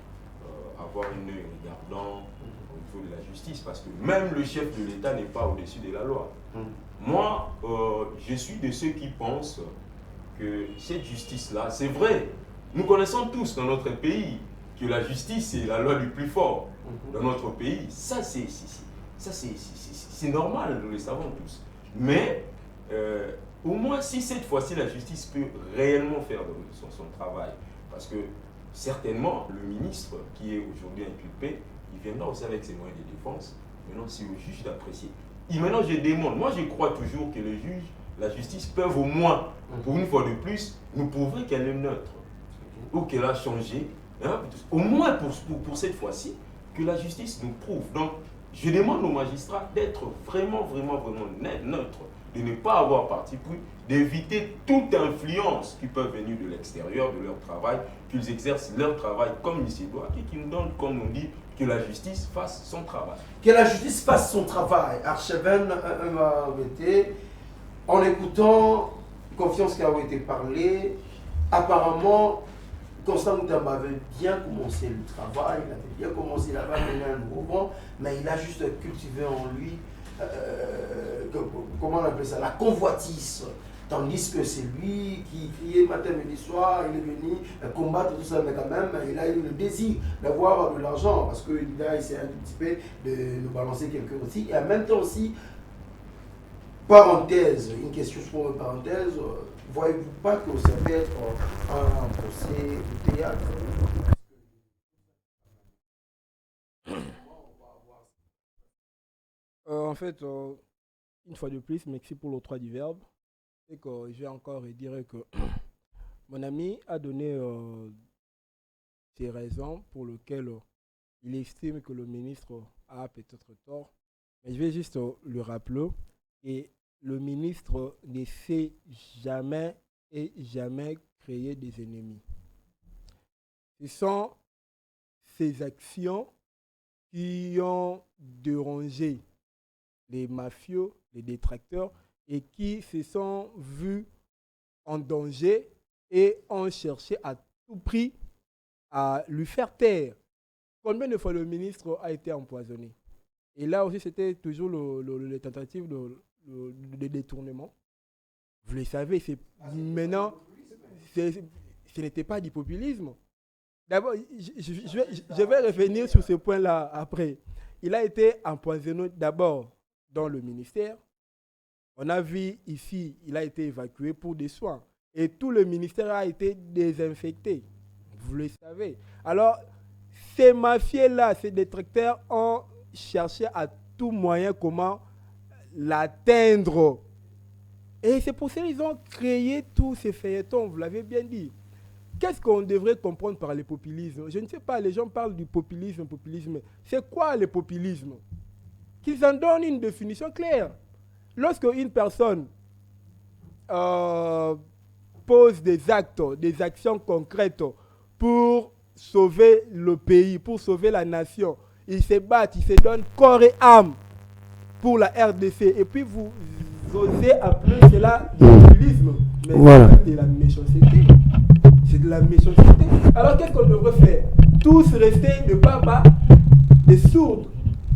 avoir un œil regardant au niveau de la justice, parce que même le chef de l'État n'est pas au-dessus de la loi. Moi, je suis de ceux qui pensent que cette justice-là, c'est vrai, nous connaissons tous dans notre pays que la justice, c'est la loi du plus fort dans notre pays. Ça, c'est normal, nous le savons tous. Mais, au moins, si cette fois-ci, la justice peut réellement faire son travail, parce que certainement, le ministre qui est aujourd'hui inculpé, il viendra aussi avec ses moyens de défense. Maintenant, c'est au juge d'apprécier. Et maintenant, je demande, moi je crois toujours que le juge, la justice peuvent au moins, pour une fois de plus, nous prouver qu'elle est neutre, ou qu'elle a changé, hein, au moins pour cette fois-ci, que la justice nous prouve. Donc, je demande aux magistrats d'être vraiment neutres, de ne pas avoir parti pris, d'éviter toute influence qui peut venir de l'extérieur de leur travail, qu'ils exercent leur travail comme il se doit, et qu'ils nous donnent, comme on dit, que la justice fasse son travail. Que la justice fasse son travail. Archeven MAVT, en écoutant Confiance qui a été parlé, apparemment, Constant Moutamba avait bien commencé le travail, il avait bien commencé, il avait amené un nouveau vent, mais il a juste cultivé en lui, comment on appelle ça, la convoitise. Tandis que c'est lui qui criait matin, midi, soir, il est venu combattre tout ça, mais quand même, il a eu le désir d'avoir de l'argent, parce qu'il a essayé un petit peu de nous balancer quelques aussi. Et en même temps aussi, parenthèse, une question sur une parenthèse, voyez-vous pas que ça peut être un procès de théâtre? En fait, une fois de plus, merci pour l'octroi du verbe. Et que je vais encore dire que mon ami a donné ses raisons pour lesquelles il estime que le ministre a peut-être tort. Mais je vais juste le rappeler. Et le ministre ne sait jamais créer des ennemis. Ce sont ces actions qui ont dérangé les mafieux, les détracteurs, et qui se sont vus en danger et ont cherché à tout prix à lui faire taire. Combien de fois le ministre a été empoisonné? Et là aussi, c'était toujours les tentatives de détournement. Vous le savez, maintenant, ce n'était pas du populisme. D'abord, je vais revenir sur ce point-là après. Il a été empoisonné d'abord dans le ministère. On a vu ici, il a été évacué pour des soins. Et tout le ministère a été désinfecté. Vous le savez. Alors, ces mafieux-là, ces détracteurs ont cherché à tout moyen comment l'atteindre. Et c'est pour ça qu'ils ont créé tous ces feuilletons, vous l'avez bien dit. Qu'est-ce qu'on devrait comprendre par le populisme? Je ne sais pas, les gens parlent du populisme. C'est quoi le populisme? Qu'ils en donnent une définition claire. Lorsque une personne pose des actes, des actions concrètes pour sauver le pays, pour sauver la nation, ils se battent, ils se donnent corps et âme pour la RDC. Et puis vous osez appeler cela du populisme. Mais voilà. C'est de la méchanceté. C'est de la méchanceté. Alors qu'est-ce qu'on devrait faire? Tous rester de baba, des sourds.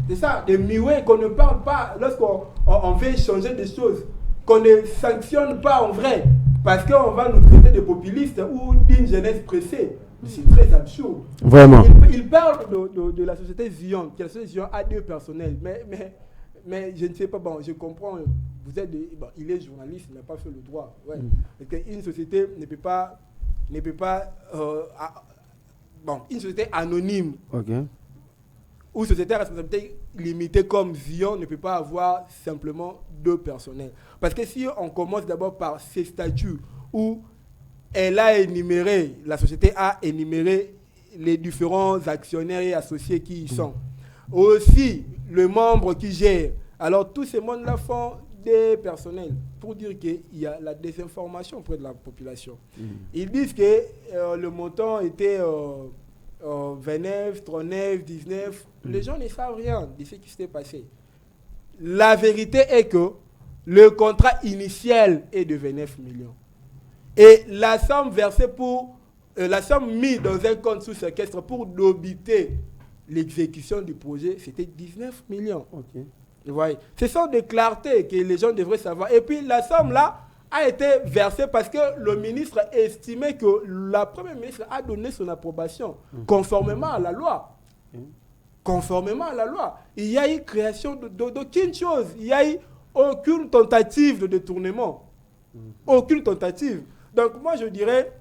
C'est ça, des muets, qu'on ne parle pas lorsqu'on veut changer des choses, qu'on ne sanctionne pas en vrai, parce qu'on va nous traiter de populistes ou d'une jeunesse pressée. C'est très absurde. Vraiment. Il parle de la société Zion, que la société Zion a deux personnels, mais je ne sais pas, bon, je comprends vous êtes il est journaliste, il n'a pas fait le droit. Ouais. Une société ne peut pas une société anonyme ou société à responsabilité limitée comme Zion ne peut pas avoir simplement 2 personnels. Parce que si on commence d'abord par ces statuts où elle a énuméré, la société a énuméré les différents actionnaires et associés qui y sont. Aussi, le membre qui gère. Alors, tous ces mondes-là font des personnels pour dire qu'il y a la désinformation auprès de la population. Ils disent que le montant était 29, 39, 19. Les gens ne savent rien de ce qui s'est passé. La vérité est que le contrat initial est de 29 millions. Et la somme versée la somme mise dans un compte sous séquestre pour débiter l'exécution du projet, c'était 19 millions. Vous voyez, ce sont des clartés que les gens devraient savoir. Et puis la somme là a été versée parce que le ministre estimait que la première ministre a donné son approbation conformément à la loi. Conformément à la loi. Il y a eu création d'aucune chose. Il n'y a eu aucune tentative de détournement. Aucune tentative. Donc moi je dirais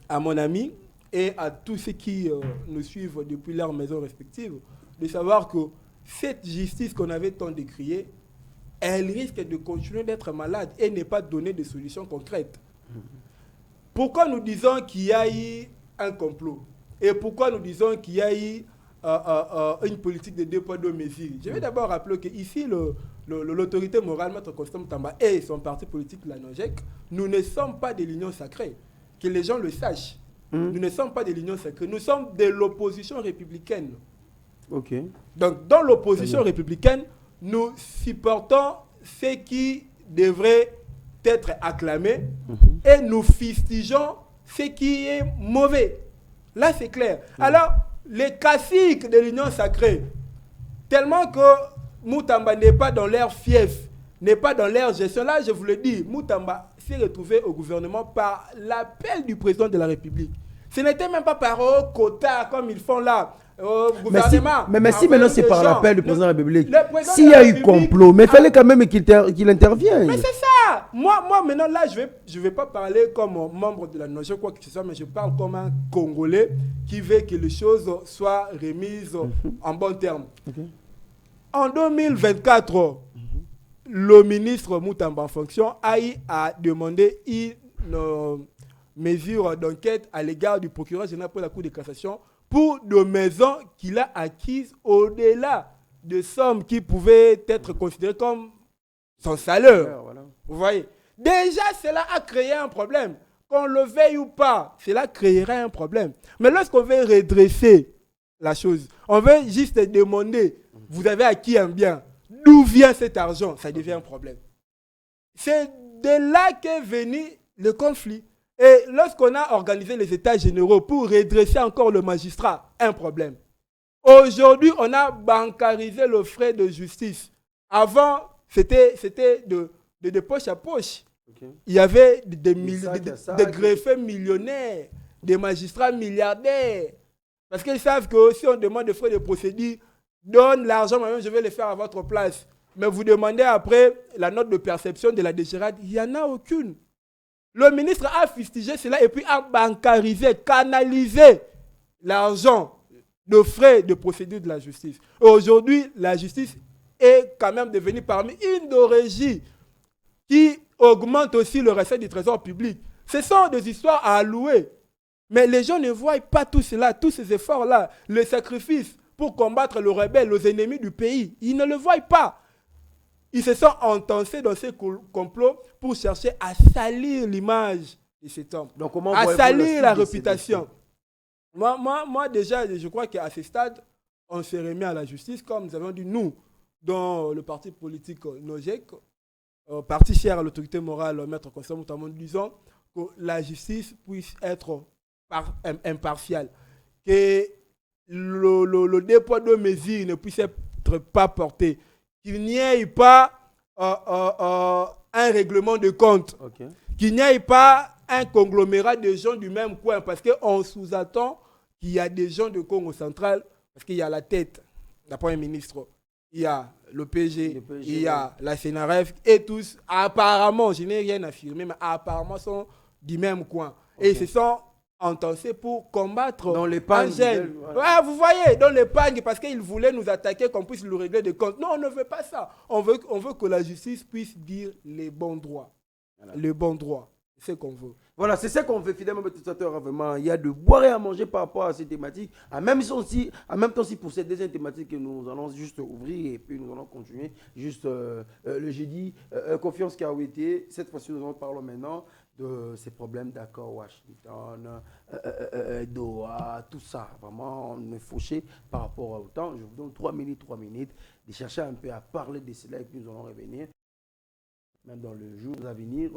à mon ami et à tous ceux qui nous suivent depuis leurs maisons respectives de savoir que cette justice qu'on avait tant décriée, elle risque de continuer d'être malade et ne pas donner de solutions concrètes. Pourquoi nous disons qu'il y a eu un complot? Et pourquoi nous disons qu'il y a eu une politique de 2 poids 2 mesures? Je vais d'abord rappeler qu'ici, l'autorité morale, Maître Constant Moutamba et son parti politique, la NOJEC, nous ne sommes pas de l'union sacrée. Que les gens le sachent. Nous ne sommes pas de l'union sacrée. Nous sommes de l'opposition républicaine. Donc, dans l'opposition républicaine, nous supportons ce qui devrait être acclamé et nous fustigeons ce qui est mauvais. Là, c'est clair. Alors, les classiques de l'union sacrée, tellement que Moutamba n'est pas dans leur fief, n'est pas dans leur gestion. Là, je vous le dis, Moutamba s'est retrouvé au gouvernement par l'appel du président de la République. Ce n'était même pas par quota comme ils font là. Gouvernement. Mais si maintenant c'est par l'appel du président de la République, s'il y a eu complot, mais il fallait quand même qu'il intervienne. Mais c'est ça. Moi maintenant là, je vais pas parler comme membre de la NOJEC quoi que ce soit, mais je parle comme un Congolais qui veut que les choses soient remises en bon terme. En 2024, le ministre Moutamba en fonction a eu à demander une mesure d'enquête à l'égard du procureur général pour la Cour de cassation pour des maisons qu'il a acquises au-delà de sommes qui pouvaient être considérées comme son salaire. Vous voyez? Déjà, cela a créé un problème. Qu'on le veuille ou pas, cela créerait un problème. Mais lorsqu'on veut redresser la chose, on veut juste demander, vous avez acquis un bien, d'où vient cet argent? Ça devient un problème. C'est de là qu'est venu le conflit. Et lorsqu'on a organisé les états généraux pour redresser encore le magistrat, un problème. Aujourd'hui, on a bancarisé le frais de justice. Avant, c'était de poche à poche. Il y avait des greffés millionnaires, des magistrats milliardaires. Parce qu'ils savent que si on demande des frais de procédure, donne l'argent, moi-même je vais le faire à votre place. Mais vous demandez après la note de perception de la DGRAD, il n'y en a aucune. Le ministre a fustigé cela et puis a bancarisé, canalisé l'argent de frais de procédure de la justice. Aujourd'hui, la justice est quand même devenue parmi une des régies qui augmente aussi le recette du trésor public. Ce sont des histoires à allouer. Mais les gens ne voient pas tout cela, tous ces efforts-là, le sacrifice pour combattre le rebelle, les ennemis du pays. Ils ne le voient pas. Ils se sont entassés dans ces complots pour chercher à salir l'image de cet homme, donc, à salir la réputation. Moi, déjà, je crois qu'à ce stade, on s'est remis à la justice, comme nous avons dit, nous, dans le parti politique NOJEC, parti cher à l'autorité morale, Maître Constant Moutamba, disons que la justice puisse être impartiale, que le dépôt de mesures ne puisse être pas porté, qu'il n'y ait pas un règlement de compte, qu'il n'y ait pas un conglomérat de gens du même coin, parce qu'on sous-attend qu'il y a des gens de Congo central, parce qu'il y a la tête, la première ministre, il y a le PG, Le PG, il y a la CNRF, et tous, apparemment, je n'ai rien affirmé, mais apparemment sont du même coin. Et ils se sont entassés pour combattre dans l'épargne. Ouais, vous voyez, dans l'épargne, parce qu'ils voulaient nous attaquer, qu'on puisse nous régler des comptes. Non, on ne veut pas ça. On veut que la justice puisse dire les bons droits. Voilà. Les bons droits. C'est ce qu'on veut. Voilà, c'est ça qu'on veut finalement, vraiment. Il y a de boire et à manger par rapport à ces thématiques. En même temps, si pour cette deuxième thématique que nous allons juste ouvrir et puis nous allons continuer. Juste le jeudi, confiance KOT. Cette fois-ci, nous allons parler maintenant de ces problèmes d'accord Washington, Doha, tout ça. Vraiment, on est fauché par rapport au temps. Je vous donne 3 minutes de chercher un peu à parler de cela et puis nous allons revenir. Même dans le jour à venir.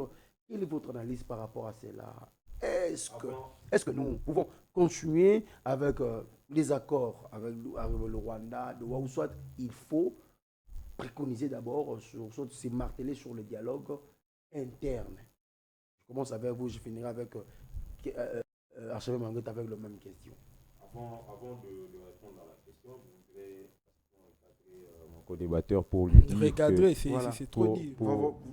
Quelle est votre analyse par rapport à cela? Est-ce que nous pouvons continuer avec les accords avec le Rwanda, ou soit il faut préconiser d'abord, se marteler sur le dialogue interne? Je commence avec vous, je finirai avec Archevêque Manguette avec la même question. Avant de répondre à la question, je voudrais mon co-débatteur pour lui dire recadrer, voilà, c'est trop dit.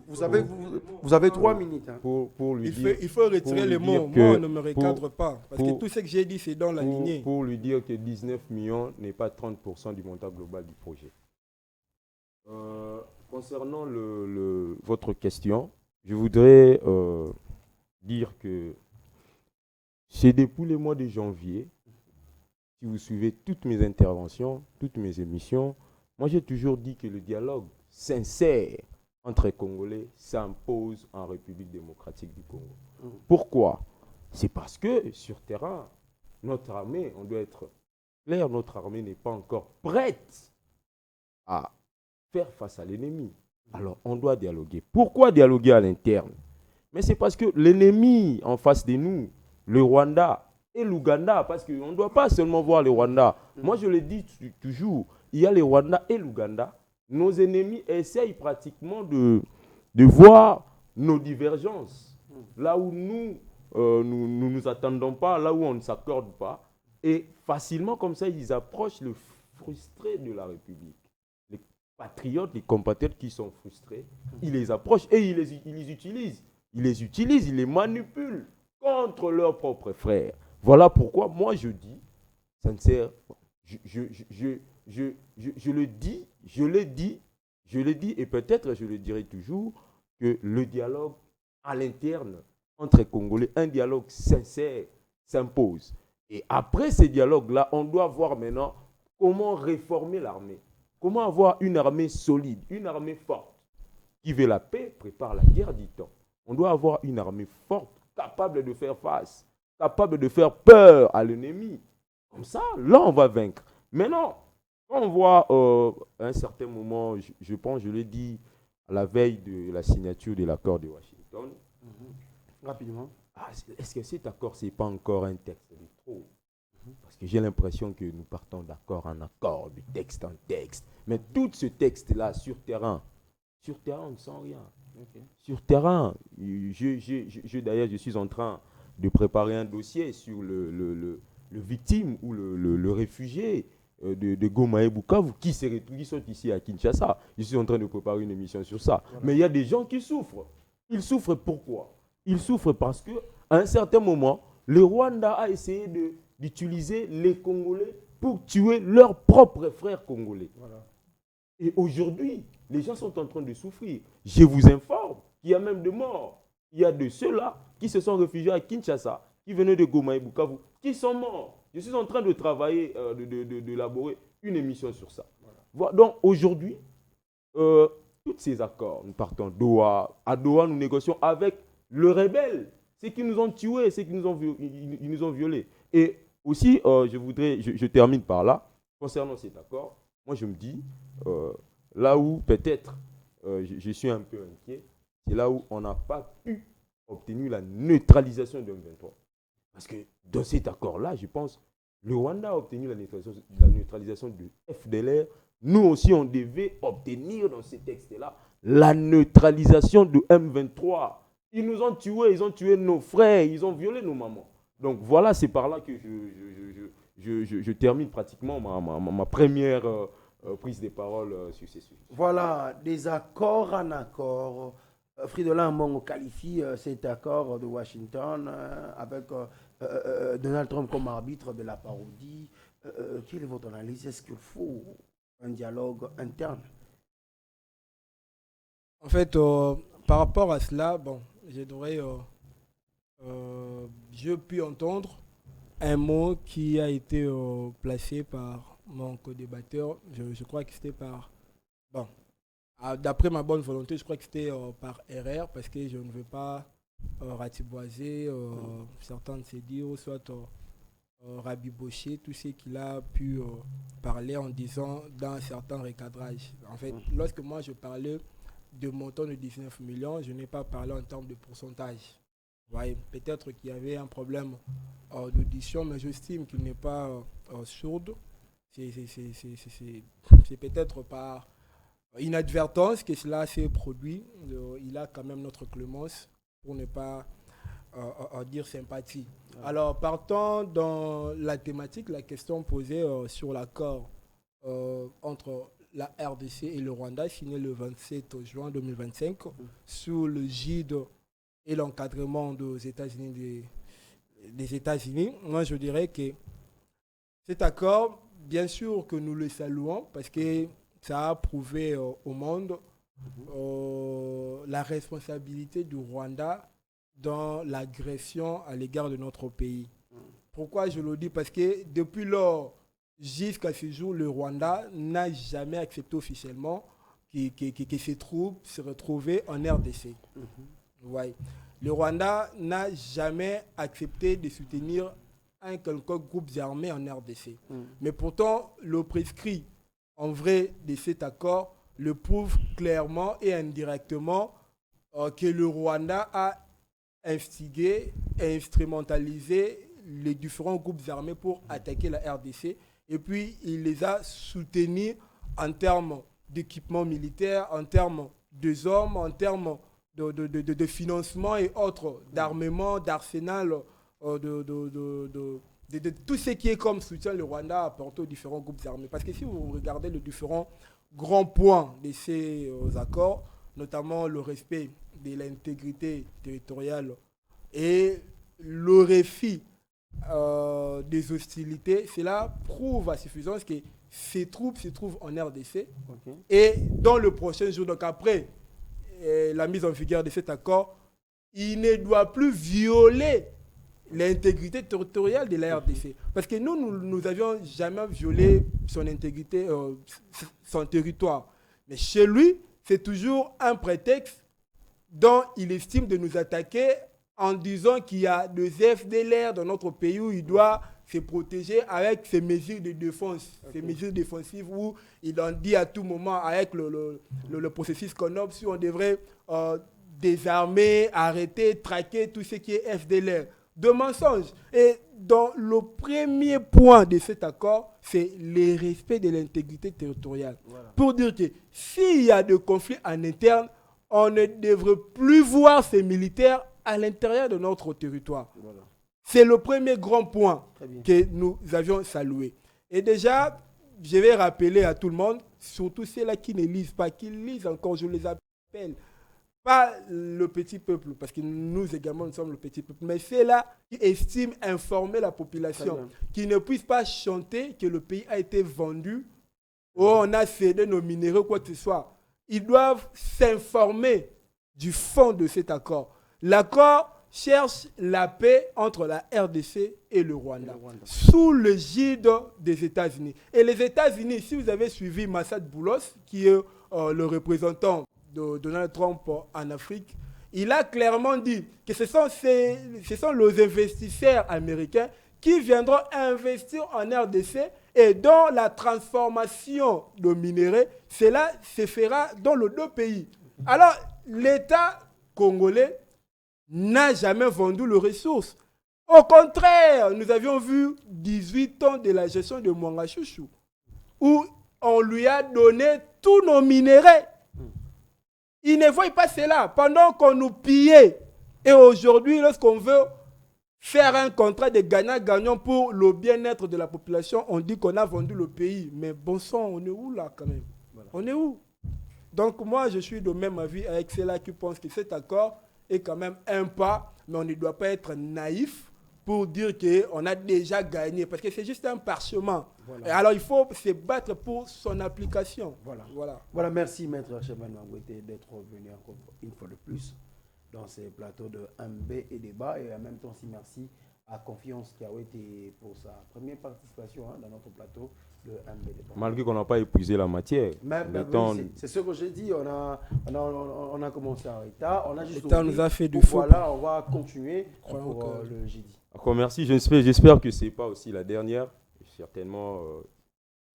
Vous avez 3 minutes. Hein. Pour lui il faut retirer les mots. Moi, on ne me recadre pas. Parce que tout ce que j'ai dit, c'est dans la lignée. Pour lui dire que 19 millions n'est pas 30% du montant global du projet. Concernant votre question, je voudrais dire que c'est depuis le mois de janvier, si vous suivez toutes mes interventions, toutes mes émissions, moi j'ai toujours dit que le dialogue sincère entre Congolais s'impose en République démocratique du Congo. Pourquoi? C'est parce que sur terrain, notre armée, on doit être clair, notre armée n'est pas encore prête à faire face à l'ennemi. Alors on doit dialoguer. Pourquoi dialoguer à l'interne? Mais c'est parce que l'ennemi en face de nous, le Rwanda et l'Ouganda, parce qu'on ne doit pas seulement voir le Rwanda. Moi, je le dis toujours, il y a le Rwanda et l'Ouganda. Nos ennemis essayent pratiquement de voir nos divergences. Là où nous nous attendons pas, là où on ne s'accorde pas. Et facilement, comme ça, ils approchent le frustré de la République. Les patriotes, les compatriotes qui sont frustrés, ils les approchent et ils les utilisent. Ils les utilisent, ils les manipulent contre leurs propres frères. Voilà pourquoi moi je dis, sincère, je le dis et peut-être je le dirai toujours, que le dialogue à l'interne entre Congolais, un dialogue sincère s'impose. Et après ces dialogues-là, on doit voir maintenant comment réformer l'armée. Comment avoir une armée solide, une armée forte, qui veut la paix, prépare la guerre, dit-on. On doit avoir une armée forte, capable de faire face, capable de faire peur à l'ennemi. Comme ça, là, on va vaincre. Maintenant, quand on voit à un certain moment, je pense, je l'ai dit, à la veille de la signature de l'accord de Washington. Rapidement. Est-ce que cet accord, ce n'est pas encore un texte de trop? Parce que j'ai l'impression que nous partons d'accord en accord, de texte en texte. Mais tout ce texte-là, sur terrain, on ne sent rien. Okay. Sur terrain, d'ailleurs, je suis en train de préparer un dossier sur le victime ou le réfugié de Goma et Bukavu qui sont ici à Kinshasa. Je suis en train de préparer une émission sur ça. Voilà. Mais il y a des gens qui souffrent. Ils souffrent pourquoi? Ils souffrent parce qu'à un certain moment, le Rwanda a essayé d'utiliser les Congolais pour tuer leurs propres frères congolais. Voilà. Et aujourd'hui, les gens sont en train de souffrir. Je vous informe qu'il y a même des morts. Il y a de ceux-là qui se sont réfugiés à Kinshasa, qui venaient de Goma et Bukavu, qui sont morts. Je suis en train de travailler, d'élaborer une émission sur ça. Voilà. Donc aujourd'hui, tous ces accords, nous partons Doha. À Doha, nous négocions avec le rebelle, ceux qui nous ont tués, ceux qui nous ont violés. Et aussi, je termine par là, concernant cet accord, moi je me dis, là où peut-être je suis un peu inquiet, c'est là où on n'a pas pu obtenir la neutralisation de M23. Parce que dans cet accord-là, je pense, le Rwanda a obtenu la neutralisation du FDLR. Nous aussi, on devait obtenir dans ces textes-là la neutralisation de M23. Ils nous ont tué nos frères, ils ont violé nos mamans. Donc voilà, c'est par là que je termine pratiquement ma première prise de parole sur ces sujets. Voilà, des accords en accord. Fridolin Mongo qualifie cet accord de Washington avec Donald Trump comme arbitre de la parodie. Quelle est votre analyse? Est-ce qu'il faut un dialogue interne? En fait, par rapport à cela, bon, je puis entendre un mot qui a été placé par mon co-débatteur. Je crois que c'était par... Bon, d'après ma bonne volonté, je crois que c'était par erreur, parce que je ne veux pas ratiboiser certains de ses dires, soit rabibocher tout ce qu'il a pu parler en disant dans certains recadrages. En fait, lorsque moi je parlais de montant de 19 millions, je n'ai pas parlé en termes de pourcentage. Ouais, peut-être qu'il y avait un problème d'audition, mais j'estime qu'il n'est pas sourd. C'est peut-être par inadvertance que cela s'est produit. Il a quand même notre clémence, pour ne pas dire sympathie. Alors, partant dans la thématique, la question posée sur l'accord entre la RDC et le Rwanda, signé le 27 juin 2025, sous le gide et l'encadrement des États-Unis, moi je dirais que cet accord, bien sûr que nous le saluons, parce que ça a prouvé au monde la responsabilité du Rwanda dans l'agression à l'égard de notre pays. Pourquoi je le dis? Parce que depuis lors, jusqu'à ce jour, le Rwanda n'a jamais accepté officiellement que ses troupes se retrouvaient en RDC. Ouais. Le Rwanda n'a jamais accepté de soutenir un quelconque groupe armé en RDC. Mais pourtant, le prescrit en vrai de cet accord le prouve clairement et indirectement que le Rwanda a instigé et instrumentalisé les différents groupes armés pour attaquer la RDC. Et puis, il les a soutenus en termes d'équipement militaire, en termes de hommes, en termes de financement et autres, d'armement, d'arsenal, de tout ce qui est comme soutien le Rwanda a apporté aux différents groupes armés. Parce que si vous regardez les différents grands points de ces accords, notamment le respect de l'intégrité territoriale et le refus des hostilités, cela prouve à suffisance que ces troupes se trouvent en RDC. Et dans le prochain jour, donc après la mise en vigueur de cet accord, il ne doit plus violer l'intégrité territoriale de la RDC. Parce que nous n'avions jamais violé son intégrité, son territoire. Mais chez lui, c'est toujours un prétexte dont il estime de nous attaquer en disant qu'il y a des FDLR dans notre pays où il doit se protéger avec ses mesures de défense, ses mesures défensives où il en dit à tout moment avec le processus CONOP si on devrait désarmer, arrêter, traquer tout ce qui est FDLR. De mensonges. Et dans le premier point de cet accord, c'est le respect de l'intégrité territoriale. Voilà. Pour dire que s'il y a des conflits en interne, on ne devrait plus voir ces militaires à l'intérieur de notre territoire. Voilà. C'est le premier grand point que nous avions salué. Et déjà, je vais rappeler à tout le monde, surtout ceux-là qui ne lisent pas, qui lisent encore, je les appelle, pas le petit peuple, parce que nous également nous sommes le petit peuple, mais ceux-là qui estiment informer la population, qui ne puissent pas chanter que le pays a été vendu, ou on a cédé nos minéraux, quoi que ce soit. Ils doivent s'informer du fond de cet accord. L'accord cherche la paix entre la RDC et le Rwanda, sous le gide des États-Unis. Et les États-Unis, si vous avez suivi Massad Boulos, qui est le représentant de Donald Trump en Afrique, il a clairement dit que ce sont les investisseurs américains qui viendront investir en RDC et dans la transformation de minéraux, cela se fera dans les deux pays. Alors, l'État congolais n'a jamais vendu les ressources. Au contraire, nous avions vu 18 ans de la gestion de Mwangachouchou, où on lui a donné tous nos minéraux. Il ne voit pas cela pendant qu'on nous pillait. Et aujourd'hui, lorsqu'on veut faire un contrat de gagnant-gagnant pour le bien-être de la population, on dit qu'on a vendu le pays. Mais bon sang, on est où là quand même? Voilà. On est où? Donc moi, je suis de même avis avec ceux-là qui pensent que cet accord est quand même un pas, mais on ne doit pas être naïf pour dire qu'on a déjà gagné, parce que c'est juste un parchemin. Voilà. Et alors il faut se battre pour son application. Voilà, merci Maître Cheban Mangwete d'être venu encore une fois de plus dans ces plateaux de MB et débat, et en même temps aussi merci à Confiance qui a été pour sa première participation dans notre plateau de MB débat. Malgré qu'on n'a pas épuisé la matière. C'est ce que j'ai dit, on a commencé à retard, on a juste nous a fait du fou. Voilà, on va continuer pour le jeudi. Encore merci, j'espère que ce n'est pas aussi la dernière. Certainement,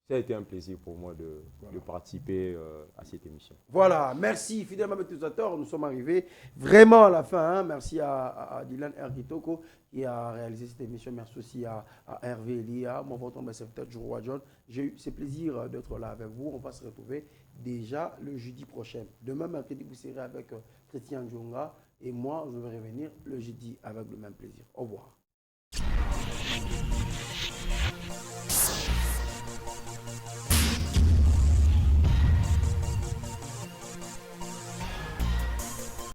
ça a été un plaisir pour moi de participer à cette émission. Voilà, merci fidèlement utilisateurs, nous sommes arrivés vraiment à la fin. Merci à Dylan Erkitoko qui a réalisé cette émission. Merci aussi à Hervé Elia, mon votre serviteur Joe John. J'ai eu ce plaisir d'être là avec vous. On va se retrouver déjà le jeudi prochain. Demain, mercredi, vous serez avec Christian Djonga et moi, je vais revenir le jeudi avec le même plaisir. Au revoir.